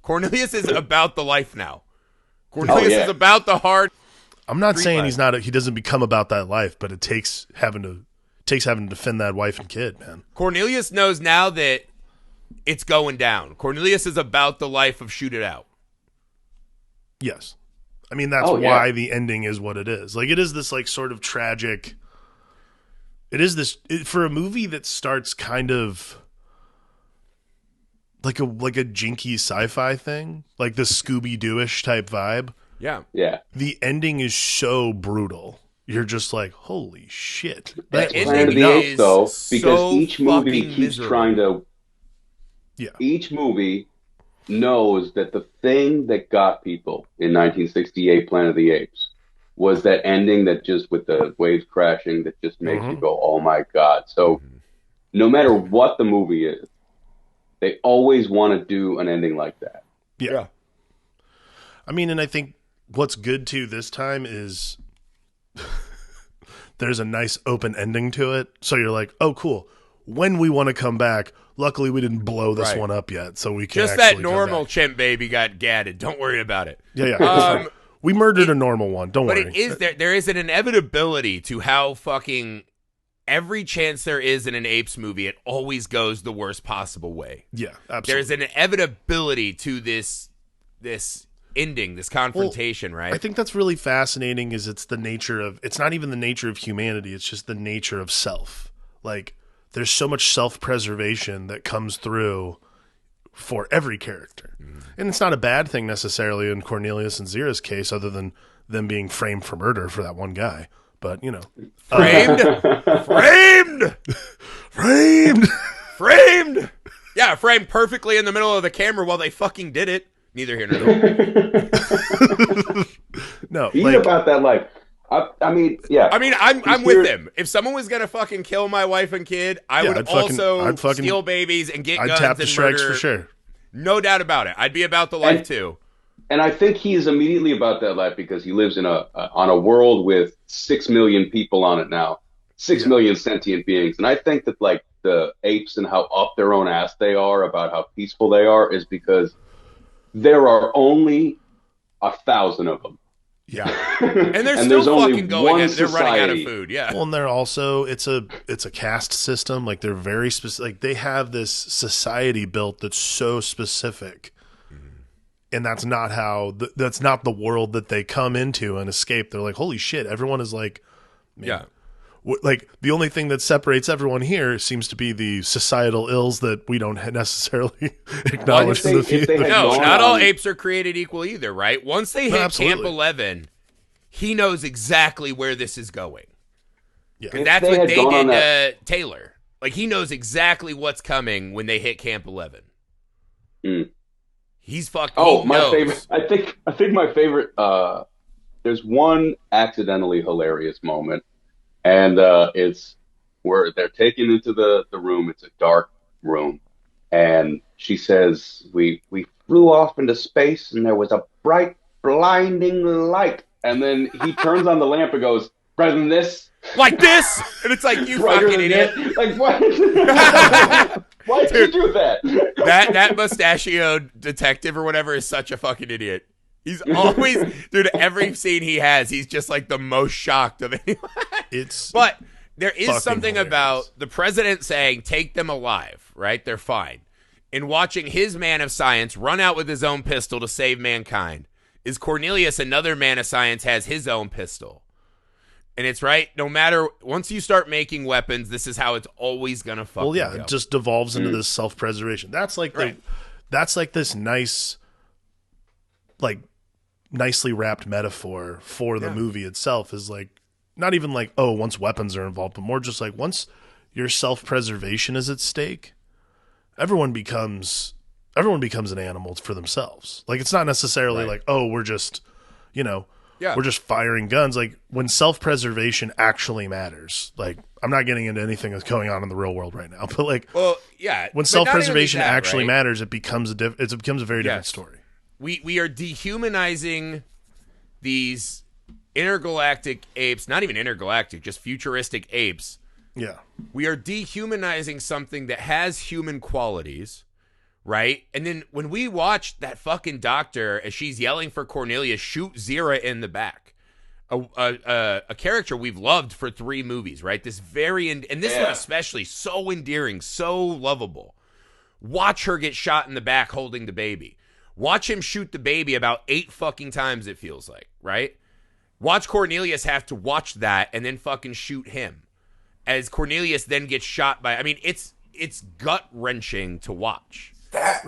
Cornelius is about the life now. Cornelius is about the hard. I'm not saying he's not. He doesn't become about that life, but it takes having to defend that wife and kid, man. Cornelius knows now that it's going down. Cornelius is about the life of shoot it out. Yes, I mean that's why the ending is what it is. Like it is this like sort of tragic. It is this for a movie that starts kind of like a jinky sci-fi thing, like the Scooby-Doo-ish type vibe. Yeah. Yeah. The ending is so brutal. You're just like, holy shit. That's Planet of the Apes, though, because each movie keeps trying to. Yeah. Each movie knows that the thing that got people in 1968 Planet of the Apes was that ending that just with the waves crashing that just makes you go, oh my God. So no matter what the movie is, they always want to do an ending like that. Yeah. I mean, and I think what's good too this time is there's a nice open ending to it. So you're like, oh, cool. When we want to come back, luckily we didn't blow this one up yet, so we can just that normal chimp baby got gadded. Don't worry about it. Yeah. We murdered a normal one. Don't worry. But it is there is an inevitability to how fucking every chance there is in an Apes movie, it always goes the worst possible way. Yeah, absolutely. There's an inevitability to this ending, this confrontation, right? I think that's really fascinating. Is it's not even the nature of humanity. It's just the nature of self. Like there's so much self-preservation that comes through for every character, and it's not a bad thing necessarily in Cornelius and Zira's case, other than them being framed for murder for that one guy. But you know, framed. Yeah, framed perfectly in the middle of the camera while they fucking did it. Neither here nor there. No, he's about that life. I mean, yeah. I mean, I'm with him. If someone was gonna fucking kill my wife and kid, I would also steal babies and get guns tap the and strikes murder. For sure. No doubt about it. I'd be about the life too. And I think he is immediately about that life because he lives in on a world with 6 million people on it now, 6 million sentient beings. And I think that like the apes and how up their own ass they are about how peaceful they are is because there are only 1,000 of them. Yeah, and they're And still there's only fucking going. one At, they're running out of society. food. Yeah. Well, and they're also it's a caste system. Like they're very specific. Like they have this society built that's so specific, and that's not how. That's not the world that they come into and escape. They're like, holy shit! Everyone is like, man, Yeah. Like the only thing that separates everyone here seems to be the societal ills that we don't necessarily acknowledge in the if they future. had No, gone not all on- apes are created equal either, right? Once they hit Camp absolutely. 11, he knows exactly where this is going. Yeah. And that's they what had they gone on did that- to Taylor. Like, he knows exactly what's coming when they hit Camp 11. Mm. He's fucking Oh, my knows. favorite. I think my favorite. There's one accidentally hilarious moment, and it's where they're taken into the room. It's a dark room, and she says, "We flew off into space, and there was a bright, blinding light." And then he turns on the lamp and goes, "Brighter than this." Like this? And it's like, you Brighter fucking than idiot. this? Like what? Why did you do that? That mustachioed detective or whatever is such a fucking idiot. He's always, dude, every scene he has, he's just like the most shocked of anyone. It's But there is fucking something hilarious. about the president saying, take them alive, right? They're fine. And watching his man of science run out with his own pistol to save mankind. Is Cornelius, another man of science, has his own pistol. And it's right, no matter, once you start making weapons, this is how it's always going to fucking well, yeah, go. it just devolves into this self-preservation. That's like Right. that's like this nice, like nicely wrapped metaphor for the movie itself. Is like not even like, oh, once weapons are involved, but more just like once your self-preservation is at stake, everyone becomes an animal for themselves. Like it's not necessarily like, oh, we're just, Yeah. we're just firing guns. Like when self-preservation actually matters. Like I'm not getting into anything that's going on in the real world right now, but like Well, yeah. when but not only self-preservation that, actually right? matters, it becomes a very different Yes. story. We are dehumanizing these intergalactic apes, not even intergalactic, just futuristic apes. Yeah. We are dehumanizing something that has human qualities, right? And then when we watch that fucking doctor as she's yelling for Cornelius, shoot Zira in the back, a character we've loved for 3 movies, right? This and this one especially, so endearing, so lovable. Watch her get shot in the back holding the baby. Watch him shoot the baby about 8 fucking times, it feels like, right? Watch Cornelius have to watch that and then fucking shoot him. As Cornelius then gets shot by, I mean, it's gut-wrenching to watch.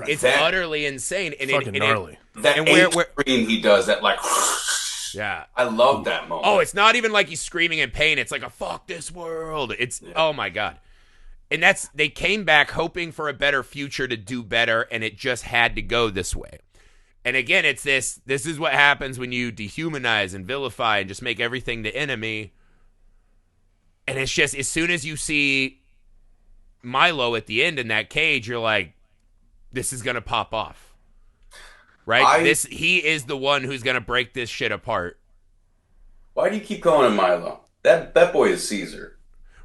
It's utterly insane. And Fucking gnarly. That and ape scream he does, that like, yeah. I love that moment. Oh, it's not even like he's screaming in pain. It's like a fuck this world. It's, oh my God. And they came back hoping for a better future to do better, and it just had to go this way. And again, it's this is what happens when you dehumanize and vilify and just make everything the enemy. And it's just, as soon as you see Milo at the end in that cage, you're like, this is going to pop off. Right? He is the one who's going to break this shit apart. Why do you keep calling him Milo? That boy is Caesar.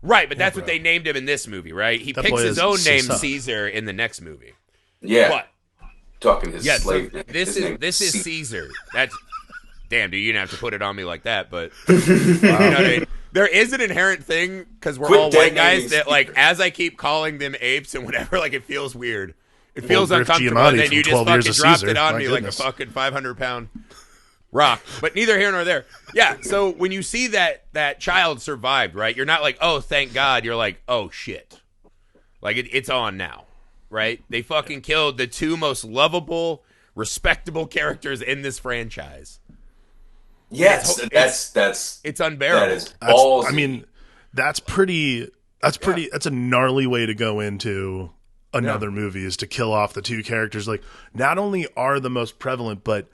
Right, but that's what they named him in this movie, right? He That picks boy his is own name, Caesar. Caesar, in the next movie. Yeah. But Talking his yeah, so slave name. this His name is Caesar. Caesar. That's damn, dude. You didn't have to put it on me like that, but you know what I mean? There is an inherent thing because we're Quit all dead white guys naming that, like, Caesar. as I keep calling them apes and whatever, like, it feels weird. It feels Griff uncomfortable, Giamatti and then from you just 12 Years fucking of dropped Caesar. it on My me goodness. like a fucking 500-pound rock. But neither here nor there. Yeah. So when you see that child survived, right? You're not like, oh, thank God. You're like, oh shit. Like it's on now, right? They fucking killed the 2 most lovable, respectable characters in this franchise. Yes, that's It's unbearable. that is ballsy. I mean, that's a gnarly way to go into another movie, is to kill off the 2 characters. Like, not only are the most prevalent, but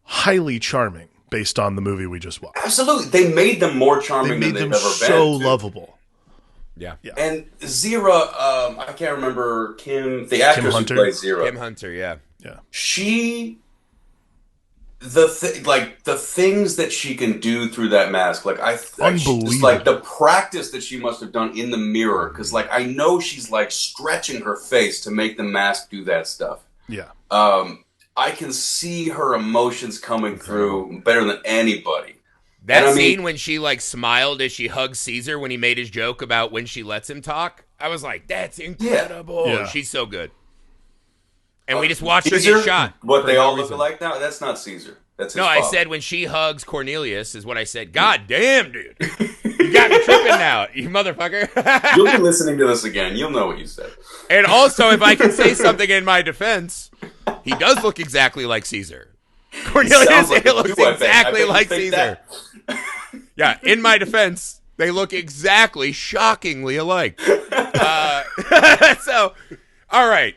highly charming based on the movie we just watched. absolutely. They made them more They charming made than them they've ever so been. too. lovable. Yeah. And Zira, I can't remember the actress who Hunter? plays Zira. Kim Hunter, yeah. She, the things that she can do through that mask, like Unbelievable. like the practice that she must have done in the mirror, because like I know she's like stretching her face to make the mask do that stuff. Yeah. I can see her emotions coming through better than anybody. That scene when she like smiled as she hugged Caesar when he made his joke about when she lets him talk, I was like, that's incredible. Yeah. She's so good. And we just watched her Caesar? get shot. What they all look alike now? That's not Caesar. That's his I father. said when she hugs Cornelius is what I said. God damn, dude. You got me tripping now, you motherfucker. You'll be listening to this again. You'll know what you said. And also, if I can say something in my defense, he does look exactly like Caesar. Cornelius looks exactly like Caesar. Yeah, in my defense, they look exactly, shockingly alike. So, all right,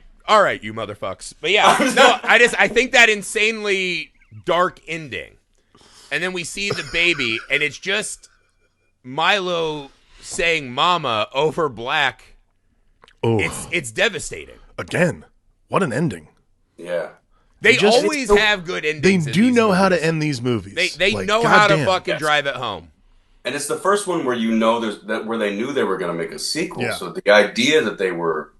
you motherfucks. But yeah, no, I think that insanely dark ending, and then we see the baby, and it's just Milo saying "Mama" over Black. Oh, it's devastating. Again, what an ending! Yeah. They always have good endings. They do know how to end these movies. They know how to fucking drive it home. And it's the first one where where they knew they were going to make a sequel. Yeah. So the idea that they were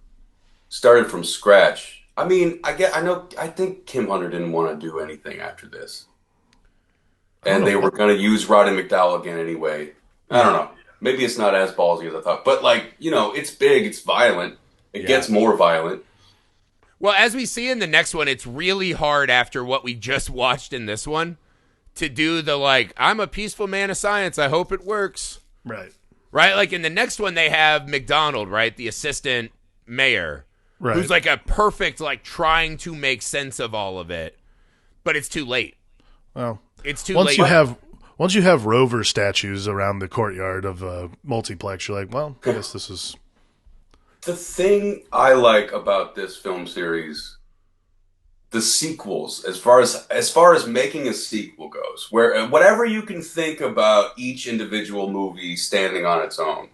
started from scratch. I mean, I think Kim Hunter didn't want to do anything after this, and they were going to use Roddy McDowell again anyway. I don't know. Maybe it's not as ballsy as I thought, but it's big, it's violent. It gets more violent. Well, as we see in the next one, it's really hard after what we just watched in this one to do the I'm a peaceful man of science. I hope it works. Right. Right? Like in the next one, they have McDonald, right? The assistant mayor, Right. who's like a perfect, trying to make sense of all of it, but it's too late. Well, it's too once late. Once you have Rover statues around the courtyard of a multiplex, you're like, well, I guess this is... The thing I like about this film series, the sequels, as far as making a sequel goes, where whatever you can think about each individual movie standing on its own.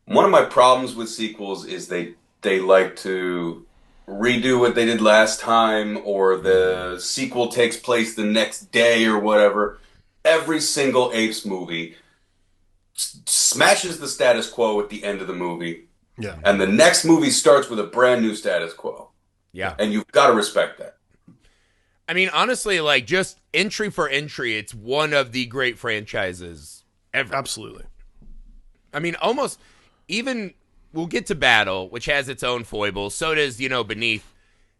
One of my problems with sequels is they like to redo what they did last time, or the sequel takes place the next day or whatever. Every single Apes movie smashes the status quo at the end of the movie. Yeah. And the next movie starts with a brand new status quo. Yeah. And you've got to respect that. I mean, honestly, just entry for entry, it's one of the great franchises ever. Absolutely. I mean, almost even we'll get to Battle, which has its own foibles. So does, Beneath.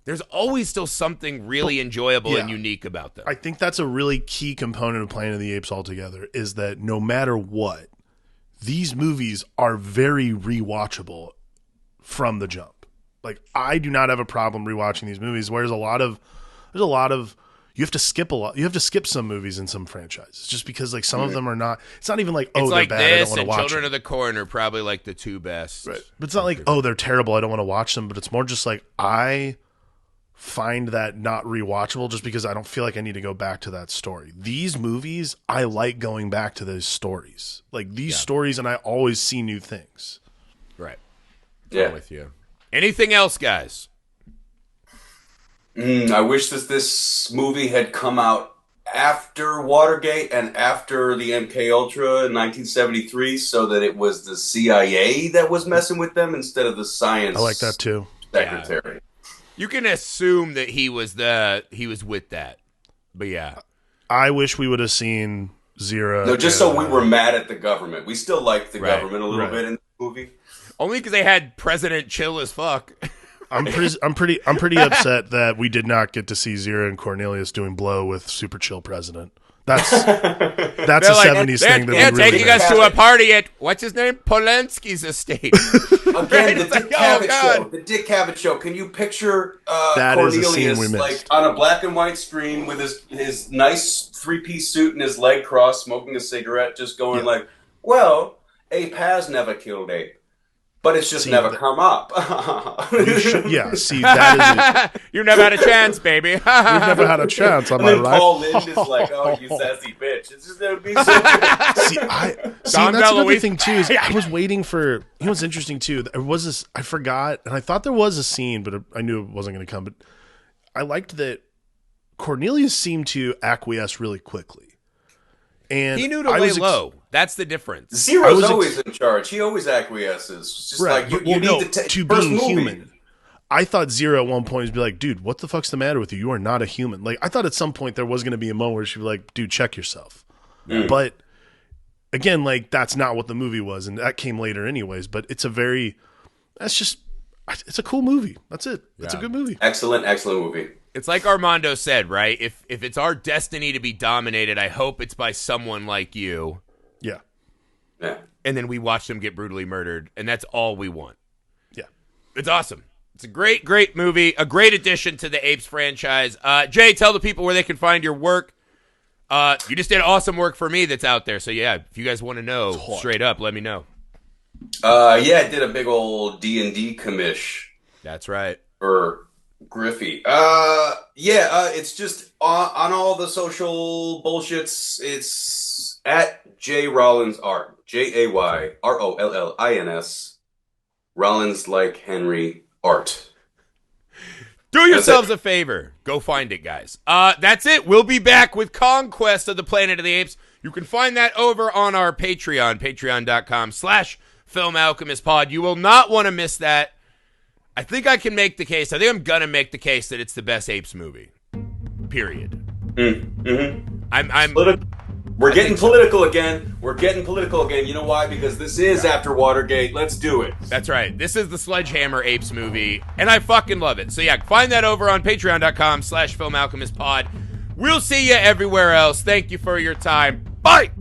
There's always still something really enjoyable and unique about them. I think that's a really key component of Planet of the Apes altogether, is that no matter what, these movies are very rewatchable from the jump. I do not have a problem rewatching these movies, whereas there's a lot of you have to skip a lot. You have to skip some movies in some franchises just because some of them are not. It's not even they're bad. I don't want to watch Children them. of the Corn are probably the two best. Right. But it's not they're terrible. I don't want to watch them. But it's more just I find that not rewatchable just because I don't feel like I need to go back to that story. These movies, I like going back to those stories. These stories, and I always see new things. Right. Yeah. I'm with you. Anything else, guys? I wish that this movie had come out after Watergate and after the MK Ultra in 1973, so that it was the CIA that was messing with them instead of the science. I like that too. Secretary. Yeah. You can assume that he was with that, but yeah. I wish we would have seen Zira. No, just so we were mad at the government. We still liked the government a little bit in the movie. Only because they had President chill as fuck. I'm pretty upset that we did not get to see Zira and Cornelius doing blow with Super Chill President. That's a 70s thing that they're we really taking us to a party at what's his name, Polanski's estate. Again, the Dick Cavett show. The Dick Cavett show. Can you picture Cornelius on a black and white screen with his nice 3-piece suit and his leg crossed, smoking a cigarette, just going well, Ape has never killed Ape. But it's just never come up. See, that is you never had a chance, baby. You've never had a chance on my life. Paul Lynde is oh, you sassy bitch. It's just, it would be so good. That's another thing, too, is I was waiting for, what's interesting, too, there was this, I forgot, and I thought there was a scene, but I knew it wasn't going to come, but I liked that Cornelius seemed to acquiesce really quickly. And he knew to lay low. That's the difference. Zero's always in charge. He always acquiesces. It's just you need to being human. I thought Zero at one point would be like, dude, what the fuck's the matter with you? You are not a human. Like, I thought at some point there was going to be a moment where she'd be like, dude, check yourself. But again, like, that's not what the movie was, and that came later anyways. But it's a cool movie. That's it. It's a good movie. Excellent movie. It's like Armondo said, right? If it's our destiny to be dominated, I hope it's by someone like you. Yeah. Yeah. And then we watch them get brutally murdered, and that's all we want. Yeah. It's awesome. It's a great, great movie, a great addition to the Apes franchise. Jay, tell the people where they can find your work. You just did awesome work for me that's out there. So, yeah, if you guys want to know straight up, let me know. I did a big old D&D commish. That's right. For Griffey. It's just on all the social bullshits. It's at Jay Rollins Art. JayRollins. Rollins like Henry Art. Do yourselves a favor. Go find it, guys. That's it. We'll be back with Conquest of the Planet of the Apes. You can find that over on our Patreon, patreon.com/Film Alchemist Pod. You will not want to miss that. I think I can make the case. I think I'm going to make the case that it's the best Apes movie. Period. We're getting political again. You know why? Because this is after Watergate. Let's do it. That's right. This is the Sledgehammer Apes movie, and I fucking love it. So, yeah, find that over on patreon.com/Film Alchemist Pod. We'll see you everywhere else. Thank you for your time. Bye!